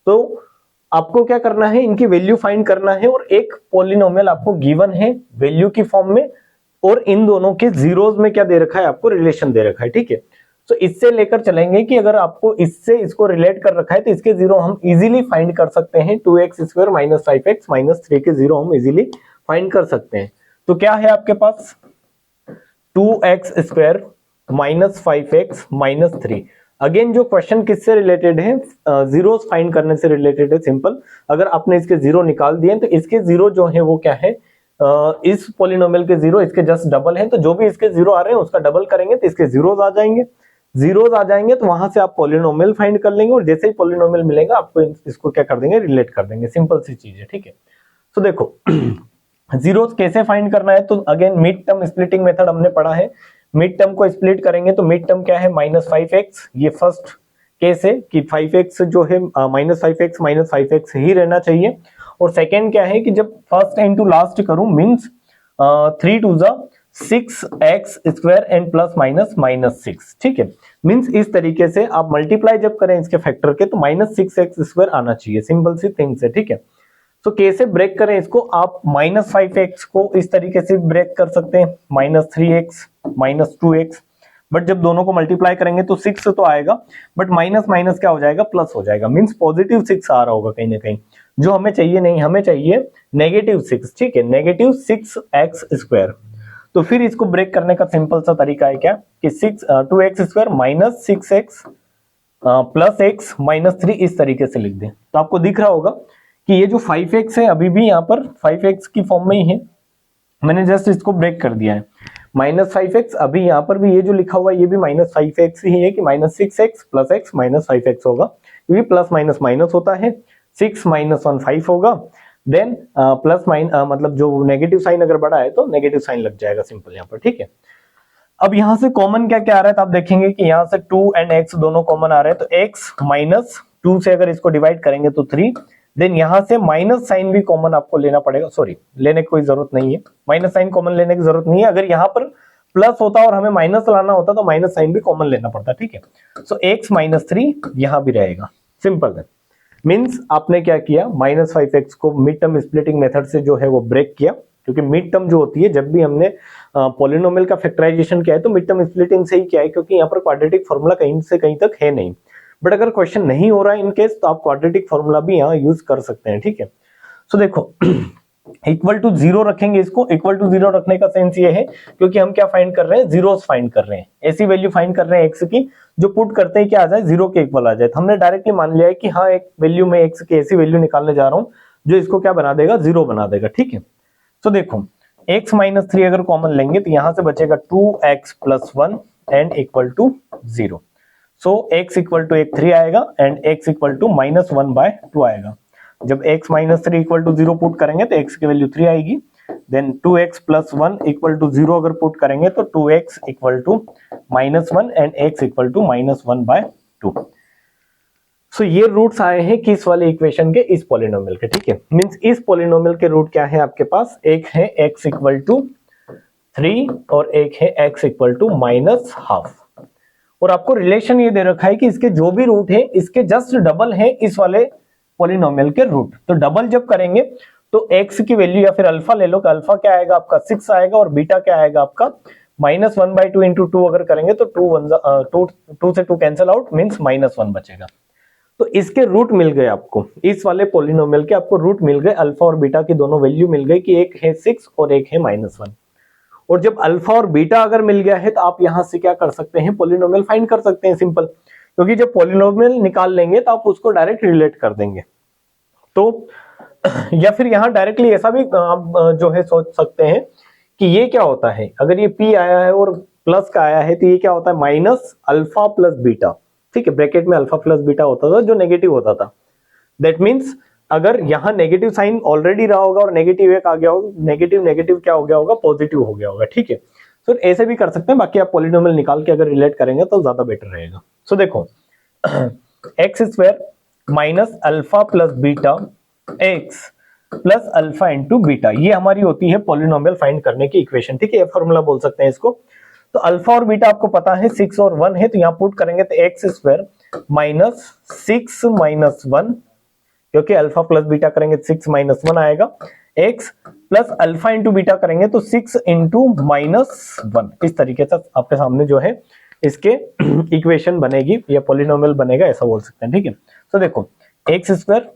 तो आपको क्या करना है, इनकी वैल्यू फाइंड करना है, और एक पॉलिनोमियल आपको गिवन है वैल्यू की फॉर्म में, और इन दोनों के जीरोस में क्या दे रखा है, आपको रिलेशन दे रखा है, ठीक है। तो इससे लेकर चलेंगे कि अगर आपको इससे इसको रिलेट कर रखा है तो इसके जीरो हम इजीली फाइंड कर सकते हैं। 2x² minus 5x minus 3 के जीरो हम इजीली फाइंड कर सकते हैं। तो क्या है आपके पास 2x² minus 5x minus 3। Again जो क्वेश्चन किससे रिलेटेड है, जीरोस फाइंड करने से रिलेटेड है, सिंपल। अगर आपने इसके जीरो निकाल दिए तो इसके जीरो जो है वो क्या है, इस पॉलिनोमियल के जीरो इसके जस्ट डबल हैं, तो जो भी इसके जीरो आ रहे हैं उसका डबल करेंगे तो इसके जीरोस आ जाएंगे। जीरोस आ जाएंगे तो वहां से आप पॉलिनोमियल फाइंड कर लेंगे, और जैसे ही पॉलिनोमियल मिलेगा आपको इसको क्या कर देंगे, रिलेट कर देंगे। सिंपल सी चीज है, ठीक है। तो देखो जीरोस कैसे फाइंड करना है, तो again mid term splitting method हमने पढ़ा है। मिड टर्म को स्प्लिट करेंगे तो मिड टर्म क्या है, -5x। ये फर्स्ट केस है कि 5x जो है -5x minus 5x ही रहना चाहिए। और सेकेंड क्या है कि जब फर्स्ट इनटू लास्ट करूं means 3 to the 6x² and plus minus -6, ठीक है। मींस इस तरीके से आप मल्टीप्लाई जब करें इसके फैक्टर के तो -6x² आना चाहिए, सिंपल सी थिंग्स है, ठीक है। तो कैसे ब्रेक करें इसको, आप -5x को इस तरीके से ब्रेक कर सकते हैं, -3x -2x, बट जब दोनों को मल्टीप्लाई करेंगे तो 6 तो आएगा, बट माइनस माइनस क्या हो जाएगा, प्लस हो जाएगा। मींस पॉजिटिव 6 आ रहा होगा कहीं ना कहीं, जो हमें चाहिए नहीं, हमें चाहिए -6, ठीक है, -6x²। तो फिर इसको ब्रेक करने का सिंपल सा तरीका है क्या कि 2x² minus 6x plus x minus 3 इस तरीके से लिख दें। तो आपको दिख रहा होगा कि ये जो 5x है अभी भी यहाँ पर 5x की फॉर्म में ही है, मैंने जस्ट इसको ब्रेक कर दिया है। -5x अभी यहाँ पर भी ये जो लिखा हुआ है ये भी -5x ही है कि -6x plus x minus 5x होगा, क्योंकि प्लस माइनस माइनस होता है। 6 - 1 5 होगा, देन प्लस मतलब जो नेगेटिव साइन अगर बड़ा है तो नेगेटिव साइन लग जाएगा, सिंपल यहाँ पर, ठीक है। अब यहाँ से कॉमन क्या क्या आ रहा है, तो आप देखेंगे कि यहाँ से 2 एंड x दोनों कॉमन आ रहे हैं, तो x -2 से अगर इसको डिवाइड करेंगे तो 3, देन यहाँ से माइनस साइन भी कॉमन आपको लेना पड़ेगा, सॉरी लेने की कोई जरूरत नहीं है, माइनस साइन कॉमन लेने की जरूरत नहीं है। अगर यहाँ पर प्लस होता और हमें माइनस लाना होता तो माइनस साइन भी कॉमन लेना पड़ता, ठीक है। सो x -3 यहाँ भी रहेगा, सिंपल है। मींस आपने क्या किया, -5x को मिड टर्म स्प्लिटिंग मेथड से जो है वो ब्रेक किया, क्योंकि मिड टर्म जो होती है जब भी हमने पॉलिनोमियल का फैक्टराइजेशन किया है तो मिड टर्म स्प्लिटिंग से ही किया है, क्योंकि यहाँ पर क्वाड्रेटिक फॉर्मूला कहीं से कहीं तक है नहीं। बट अगर क्वेश्चन नहीं हो रहा है इन केस तो आप क्वाड्रेटिक फॉर्मूला भी यहाँ यूज कर सकते हैं, ठीक है। सो देखो इक्वल टू 0 रखेंगे इसको, इक्वल टू 0 रखने का सेंस ये है क्योंकि हम क्या फाइंड कर रहे हैं, जीरोस फाइंड कर रहे हैं, ऐसी वैल्यू फाइंड कर रहे हैं x की जो पुट करते ही क्या आ जाए, 0 के इक्वल आ जाए। तो हमने डायरेक्टली मान लिया है कि हाँ एक वैल्यू में x की ऐसी वैल्यू निकालने जा रहा हूं जो इसको क्या बना देगा, 0 बना देगा, ठीक है। सो देखो x माइनस 3 अगर कॉमन लेंगे तो यहां से बचेगा 2x plus 1 and equal to 0। So x equal to 3 आएगा एंड x इक्वल टू -1/2 आएगा। जब x minus 3 equal to 0 put करेंगे तो x की वैल्यू 3 आएगी। Then 2x plus 1 equal to 0 अगर पुट करेंगे तो 2x equal to -1 and x equal to -1/2। So ये रूट्स आए हैं किस वाले इक्वेशन के, इस पॉलिनोमियल के, ठीक है। मींस इस पॉलिनोमियल के रूट क्या है आपके पास, एक है x इक्वल टू 3 और एक है x इक्वल टू -12। और आपको रिलेशन ये दे रखा है कि इसके जो भी रूट है इसके जस्ट डबल है इस वाले पॉलिनोमियल के रूट। तो डबल जब करेंगे तो x की वैल्यू या फिर अल्फा ले लो, कि अल्फा क्या आएगा आपका 6 आएगा और बीटा क्या आएगा आपका -1/2 इंटू 2 अगर करेंगे तो 2 से 2 कैंसिल आउट, मींस -1 बचेगा। तो इसके रूट मिल गए आपको, इस वाले पॉलिनोमियल के आपको रूट मिल गए, अल्फा और बीटा की दोनों वैल्यू मिल गई कि एक है 6 और एक है -1। और जब अल्फा और बीटा अगर मिल गया है तो आप यहां से क्या कर सकते हैं, पॉलिनोमियल फाइंड कर सकते हैं, सिंपल। क्योंकि जब पॉलिनोमियल निकाल लेंगे तो आप उसको डायरेक्ट रिलेट कर देंगे। तो या फिर यहां डायरेक्टली ऐसा भी आप जो है सोच सकते हैं कि ये क्या होता है, अगर ये p आया है और प्लस का आया है तो ये क्या होता है, माइनस अल्फा प्लस बीटा, ठीक है। ब्रैकेट में अल्फा प्लस बीटा होता था जो नेगेटिव होता था। दैट मीन्स अगर यहाँ नेगेटिव साइन ऑलरेडी रहा होगा और नेगेटिव एक आ गया होगा, नेगेटिव नेगेटिव क्या हो गया होगा, पॉजिटिव हो गया होगा, ठीक है। तो ऐसे भी कर सकते हैं, बाकी आप पॉलिनोमियल निकाल के अगर रिलेट करेंगे तो ज्यादा बेटर रहेगा। सो देखो x square minus alpha plus beta x plus alpha into beta, ये हमारी होती है पॉलिनोमियल फाइंड करने की इक्वेशन, ठीक है। ये फॉर्मूला बोल सकते हैं इसको। तो अल्फा और बीटा आपको पता है 6 और 1 है, तो यहां पुट करेंगे तो एक्स स्क्वायर माइनस 6 माइनस 1, क्योंकि अल्फा प्लस बीटा करेंगे 6 माइनस 1 आएगा, x plus alpha into beta करेंगे तो 6 इंटू -1। इस तरीके से आपके सामने जो है इसके इक्वेशन बनेगी या पॉलिनोमियल बनेगा, ऐसा बोल सकते हैं, ठीक है। तो देखो एक्स स्क्वायर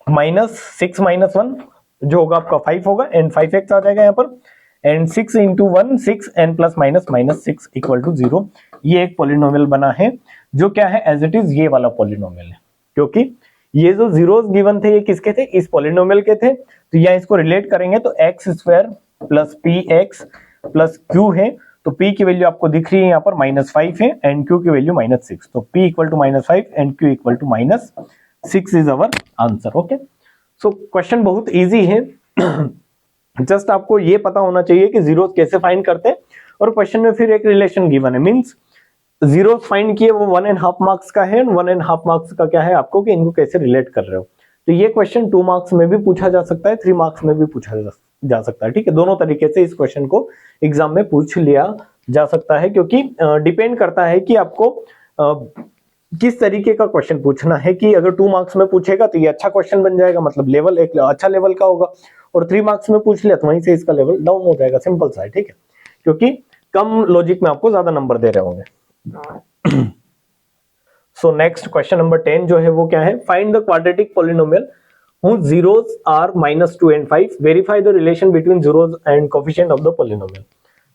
माइनस 6 माइनस 1 जो होगा आपका 5 होगा एंड 5x आ जाएगा यहाँ पर, and 6 into 1 6 and plus minus -6 equal to 0। ये एक पॉलिनोमियल बना है जो क्या है, एज इट इज ये वाला पॉलिनोमियल है, क्योंकि ये जो जीरोस गिवन थे ये किसके थे, इस पॉलिनोमियल के थे। तो यहाँ इसको रिलेट करेंगे तो x square plus P x plus Q है, तो p की वैल्यू आपको दिख रही है यहाँ पर -5 है एंड q की वैल्यू -6, तो p equal to -5 and q equal to -6 is our answer. Okay, so question बहुत इजी है, जस्ट आपको ये पता होना चाहिए कि जीरोस कैसे फाइंड करते हैं। और क्वेश्चन में फिर एक रिलेशन गिवन है, मींस जीरोस फाइंड किए वो 1.5 मार्क्स का है, 1.5 मार्क्स का क्या है आपको कि इनको कैसे रिलेट कर रहे हो। तो ये क्वेश्चन 2 मार्क्स में भी पूछा जा सकता है, 3 मार्क्स में भी पूछा जा सकता है, ठीक है। दोनों तरीके से इस क्वेश्चन को एग्जाम में पूछ लिया जा सकता है, क्योंकि डिपेंड करता है कि आपको किस तरीके का क्वेश्चन पूछना है। कि अगर 2 मार्क्स में पूछेगा तो ये अच्छा क्वेश्चन बन जाएगा, मतलब लेवल एक अच्छा लेवल का होगा, और 3 मार्क्स में पूछ लिया तो वहीं से इसका लेवल डाउन हो जाएगा, सिंपल सा है, ठीक है। क्योंकि कम लॉजिक में आपको ज्यादा नंबर दे रहे होंगे। सो नेक्स्ट क्वेश्चन नंबर 10 जो है वो क्या है, find the quadratic polynomial whose zeros are -2 and 5, verify the relation between zeros and coefficient of the polynomial।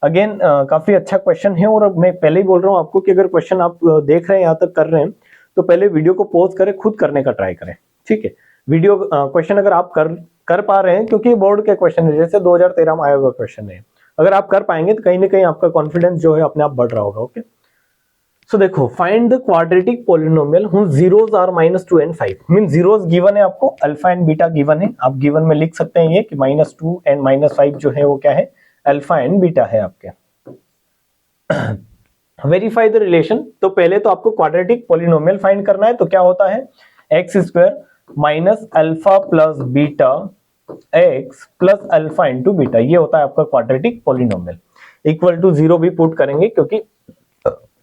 Again काफी अच्छा क्वेश्चन है, और अब मैं पहले ही बोल रहा हूं आपको कि अगर क्वेश्चन आप देख रहे हैं यहाँ तक कर रहे हैं तो पहले वीडियो को पॉज करें, खुद करने का ट्राई करें, ठीक है। वीडियो क्वेश्चन अगर आप कर पा रहे हैं, क्योंकि बोर्ड के क्वेश्चन है, जैसे 2013 में आया हुआ क्वेश्चन है, अगर आप कर पाएंगे तो कहीं ना कहीं आपका कॉन्फिडेंस जो है अपने आप बढ़ रहा होगा। ओके, सो देखो find the quadratic polynomial whose zeros are -2 and 5, mean zeros given है आपको, अल्फा एंड बीटा गिवन है, आप गिवन में लिख सकते हैं ये कि -2 एंड -5 जो है वो क्या है, अल्फा एंड बीटा है आपके। वेरीफाई द रिलेशन, तो पहले तो आपको क्वाड्रेटिक पॉलिनोमियल फाइंड करना है, तो क्या होता है, x square minus alpha plus beta x plus alpha into beta, ये होता है आपका क्वाड्रेटिक पॉलिनोमियल। इक्वल टू 0 भी पुट करेंगे, क्योंकि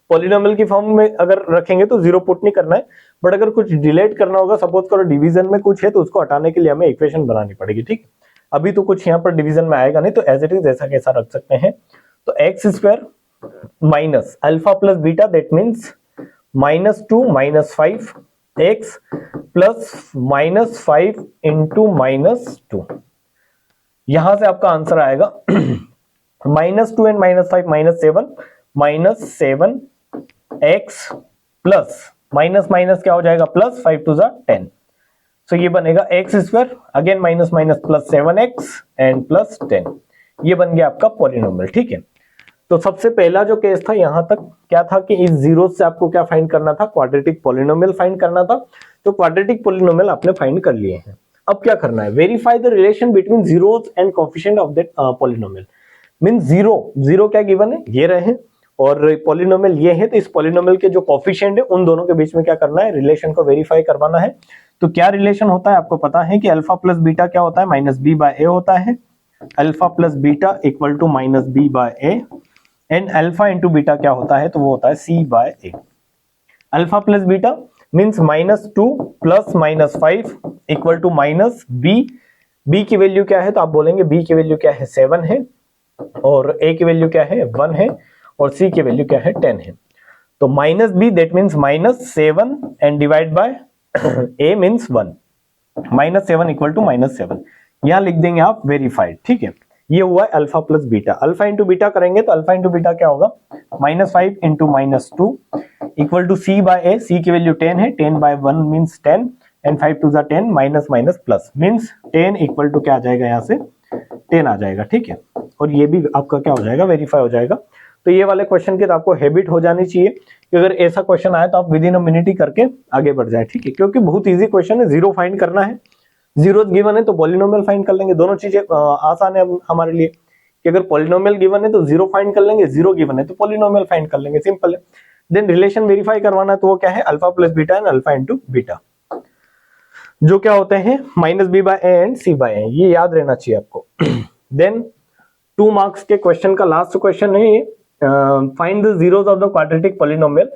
पॉलिनोमियल की फॉर्म में अगर रखेंगे तो 0 पुट नहीं करना है, बट अगर कुछ डिलीट करना होगा, सपोज करो डिवीजन में कुछ है तो उसको हटाने के लिए हमें इक्वेशन बनानी पड़ेगी, ठीक। अभी तो कुछ यहाँ पर डिवीजन में आएगा नहीं, तो एज इट इज ऐसा कैसा रख सकते हैं। तो x square minus alpha plus beta, that means -2 -5 x plus -5 into -2, यहां से आपका आंसर आएगा -2 and -5 -7 x plus minus minus क्या हो जाएगा, प्लस 5 टू 10। सो ये बनेगा x square again minus minus plus 7x and plus 10, ये बन गया आपका पॉलिनोमियल। ठीक है, तो सबसे पहला जो केस था यहां तक क्या था कि इस जीरो से आपको क्या फाइंड करना था, क्वाड्रेटिक पॉलिनोमियल फाइंड करना था। तो क्वाड्रेटिक पॉलिनोमियल आपने फाइंड कर लिए हैं। अब क्या करना है, verify the relation between zeros and coefficient of that polynomial. Means zero क्या गिवन है, ये रहे और पॉलिनोमियल ये है, तो इस पॉलिनोमियल के जो कोएफिशिएंट है उन दोनों के बीच में क्या करना है, रिलेशन को वेरीफाई करवाना है। तो क्या रिलेशन होता है, आपको पता है कि अल्फा प्लस बीटा क्या होता है, माइनस बी बाय ए होता है। Alpha plus beta equal to minus B by A and alpha into beta क्या होता है, तो वो होता है C by A. Alpha plus beta means -2 plus -5 equal to minus B. B की वैल्यू क्या है, तो आप बोलेंगे बी की वैल्यू क्या है, 7 है, और ए की वैल्यू क्या है, 1 है, और सी की वैल्यू क्या है, 10 है। तो minus b that means -7 and divide by a means 1, -7 equal to -7, यहां लिख देंगे आप वेरीफाइड। ठीक है, ये हुआ alpha plus beta. Alpha into beta करेंगे तो अल्फा इंटू बीटा क्या होगा, -5 into -2 equal to C by A. C की वैल्यू 10 है, 10 बाय 1 मीन्स 10 एंड 5 टू ज़ा 10, minus minus plus means 10 equal to क्या आ जाएगा, यहाँ से 10 आ जाएगा। ठीक है, और ये भी आपका क्या हो जाएगा, वेरीफाई हो जाएगा। तो ये वाले क्वेश्चन की तो आपको हैबिट हो जानी चाहिए कि अगर ऐसा क्वेश्चन आए तो आप विद इन अ मिनट ही करके आगे बढ़ जाए। ठीक है, क्योंकि बहुत इजी क्वेश्चन है, जीरो फाइंड करना है, जीरो गिवन है तो पॉलिनोमियल फाइंड कर लेंगे। दोनों चीजें आसान है हमारे लिए कि अगर पॉलिनोमियल गिवन है तो जीरो फाइंड कर लेंगे, जीरो गिवन है तो पॉलिनोमियल फाइंड कर लेंगे, सिंपल है। देन रिलेशन वेरीफाई करवाना है तो वो क्या है, alpha plus beta and alpha into beta, जो क्या होते हैं minus B by A and C by A, ये याद रहना चाहिए आपको। देन 2 मार्क्स के क्वेश्चन का लास्ट क्वेश्चन है ये, find the zeros of the quadratic polynomial.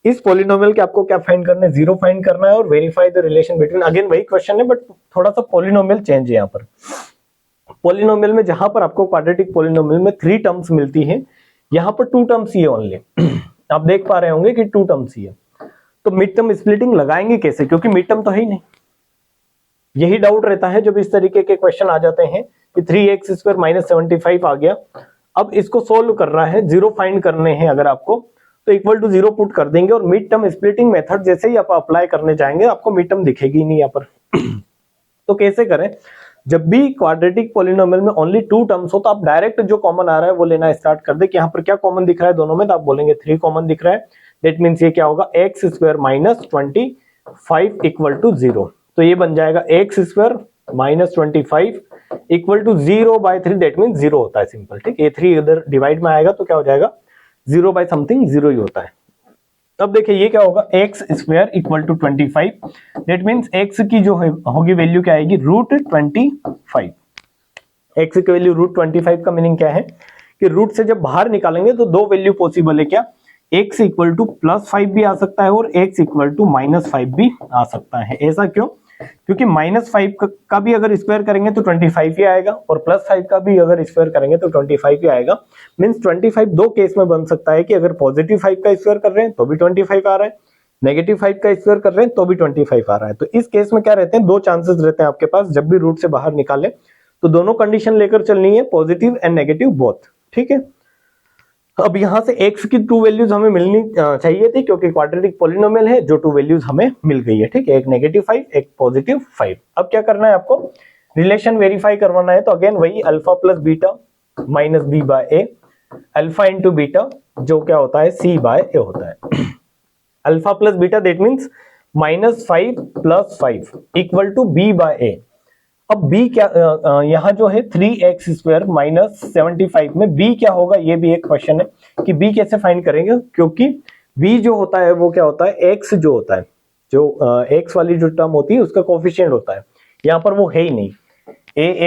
इस पॉलिनोमियल के आपको क्या फाइंड करना है, जीरो फाइंड करना है और verify the relation between, again वही क्वेश्चन है बट थोड़ा सा पॉलिनोमियल चेंज है यहाँ पर। पॉलिनोमियल में जहां पर आपको क्वाड्रेटिक पॉलिनोमियल में 3 टर्म्स मिलती है, यहाँ पर 2 टर्म्स ही है ओनली। आप देख पा रहे होंगे कि 2 टर्म्स ही है, तो मिड टर्म स्प्लिटिंग लगाएंगे कैसे, क्योंकि मिड टर्म तो है ही नहीं। यही डाउट रहता है जब इस तरीके के क्वेश्चन आ जाते हैं कि 3x स्क्वायर -75 आ गया, अब इसको सोल्व करना है, जीरो फाइंड करने हैं अगर आपको, तो इक्वल टू जीरो पुट कर देंगे और मिड टर्म स्प्लिटिंग मेथड जैसे ही आप अप्लाई करने जाएंगे आपको मिड टर्म दिखेगी नहीं यहाँ पर। तो कैसे करें, जब भी क्वाड्रेटिक पॉलिनोमियल में ओनली 2 टर्म्स हो तो आप डायरेक्ट जो कॉमन आ रहा है वो लेना स्टार्ट कर दे कि यहाँ पर क्या कॉमन दिख रहा है दोनों में, तो आप बोलेंगे 3 कॉमन दिख रहा है, दैट मीन्स ये क्या होगा, x स्क्वायर -25 इक्वल टू 0। तो ये बन जाएगा x square -25 equal to 0/3, that means 0 होता है, सिंपल। ठीक है, 3 इधर डिवाइड में आएगा तो क्या हो जाएगा, 0 बाय समथिंग 0 ही होता है। अब देखिए ये क्या होगा, x square equal to 25, that means x की जो होगी वैल्यू क्या आएगी, √25। x की वैल्यू √25 का मीनिंग क्या है कि रूट से जब बाहर निकालेंगे तो 2 वैल्यू पॉसिबल है, क्या, x इक्वल टू +5 भी आ सकता है और x इक्वल टू -5 भी आ सकता है। ऐसा क्यों, क्योंकि -5 का भी अगर स्क्वायर करेंगे तो 25 ही आएगा और +5 का भी अगर स्क्वायर करेंगे तो 25 ही आएगा। मींस 25 दो केस में बन सकता है कि अगर +5 का स्क्वायर कर रहे हैं तो भी 25 आ रहा है, -5 का स्क्वायर कर रहे हैं तो भी 25 आ रहा है। तो इस केस में क्या रहते हैं, 2 चांसेस रहते हैं आपके पास, जब भी रूट से बाहर निकाले तो दोनों कंडीशन लेकर चलनी है, पॉजिटिव एंड नेगेटिव बोथ। ठीक है, अब यहां से x की 2 वैल्यूज हमें मिलनी चाहिए थी क्योंकि क्वाड्रेटिक पॉलिनोमियल है, जो 2 वैल्यूज हमें मिल गई है। ठीक है, एक -5 एक +5। अब क्या करना है आपको, रिलेशन वेरीफाई करवाना है, तो अगेन वही alpha plus beta minus B by A, alpha into beta जो क्या होता है सी बाय ए होता है। Alpha plus beta that means -5 + 5 equal to B by A. अब b क्या, यहाँ जो है 3x स्क्वायर -75 में b क्या होगा, ये भी एक क्वेश्चन है कि b कैसे फाइंड करेंगे, क्योंकि b जो होता है वो क्या होता है, x जो होता है, जो x वाली जो टर्म होती है उसका कोफिशिएंट होता है, यहाँ पर वो है ही नहीं।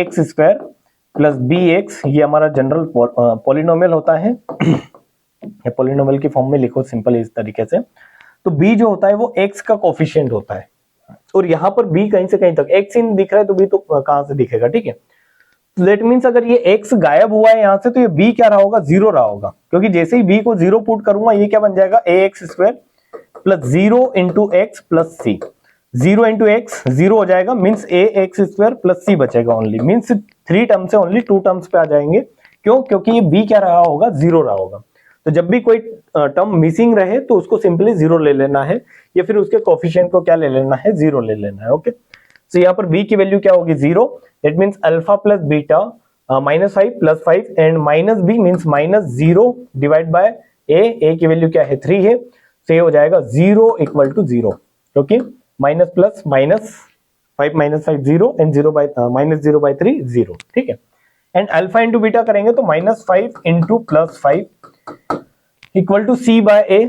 ax स्क्वायर प्लस bx ये हमारा जनरल पॉलिनोमियल होता है, पॉलिनोमियल की फॉर्म में लिखो सिंपल इस तरीके से। तो b जो होता है वो x का कोफिशिएंट होता है और यहाँ पर b कहीं से कहीं तक x इन दिख रहा है तो b तो कहां से दिखेगा। ठीक है, दैट मींस अगर ये x गायब हुआ है यहाँ से तो ये b क्या रहा होगा, 0 रहा होगा, क्योंकि जैसे ही b को 0 पुट करूंगा ये क्या बन जाएगा, ax square plus 0 into x plus C, 0 into x 0 हो जाएगा, means ax square plus c बचेगा ओनली, मीन्स 3 टर्म से ओनली 2 टर्म्स पे आ जाएंगे। क्यों, क्योंकि ये b क्या रहा होगा, 0 रहा होगा। तो जब भी कोई टर्म मिसिंग रहे तो उसको सिंपली 0 ले लेना है या फिर उसके कोफिशिएंट को क्या ले लेना है, 0 ले लेना है। ओके, तो यहाँ पर b की वैल्यू क्या होगी 0, that means alpha plus beta -5 + 5 and -b means -0 divide by a की वैल्यू क्या है 3 है, तो ये हो जाएगा 0 = 0, क्योंकि माइनस प्लस माइनस 5 - 5 0 एंड -0/3 0, ठीक है। एंड अल्फा इंटू बीटा करेंगे तो -5 × +5 = c/a।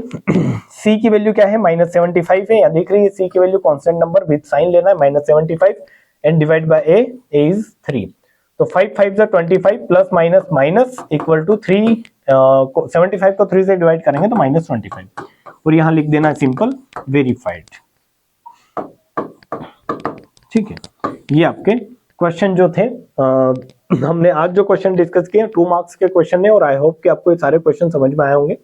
c की वैल्यू क्या है -75 है, यहाँ देख रही है c की value constant number with sign लेना है -75 and divide by a is 3, तो 5 5 = 25 plus minus minus equal to 3, 75 को 3 से डिवाइड करेंगे तो -25, और यहां लिख देना सिंपल वेरीफाइड, ठीक है। ये आपके क्वेश्चन जो थे, हमने आज जो क्वेश्चन डिस्कस किए 2 मार्क्स के क्वेश्चन है, और आई होप कि आपको ये सारे क्वेश्चन समझ में आए होंगे।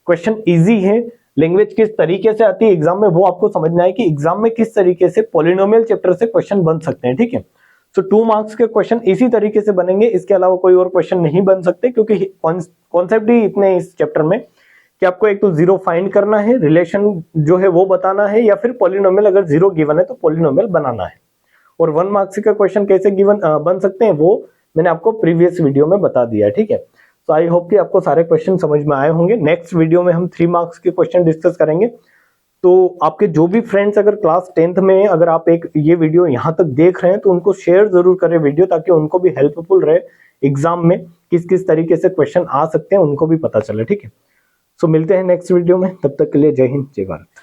क्वेश्चन इजी है, लैंग्वेज किस तरीके से आती है एग्जाम में वो आपको समझना है कि एग्जाम में किस तरीके से पॉलिनोमियल चैप्टर से क्वेश्चन बन सकते हैं, ठीक है। तो 2 मार्क्स के क्वेश्चन इसी तरीके से बनेंगे, इसके अलावा कोई और क्वेश्चन नहीं बन सकते, क्योंकि कॉन्सेप्ट ही इतने इस चैप्टर में कि आपको एक तो जीरो फाइंड करना है, रिलेशन जो है वो बताना है, या फिर पॉलिनोमियल अगर 0 गिवन है तो पॉलिनोमियल बनाना है। और 1 मार्क्स का क्वेश्चन कैसे गिवन बन सकते हैं वो मैंने आपको प्रीवियस वीडियो में बता दिया है, ठीक है। तो आई होप कि आपको सारे क्वेश्चन समझ में आए होंगे। नेक्स्ट वीडियो में हम 3 मार्क्स के क्वेश्चन डिस्कस करेंगे। तो आपके जो भी फ्रेंड्स अगर क्लास 10th में अगर आप ये वीडियो यहाँ तक देख रहे हैं तो उनको शेयर जरूर करें वीडियो, ताकि उनको भी हेल्पफुल रहे एग्जाम में, किस किस तरीके से क्वेश्चन आ सकते हैं उनको भी पता चले, ठीक है। सो मिलते हैं नेक्स्ट वीडियो में, तब तक के लिए जय हिंद जय भारत।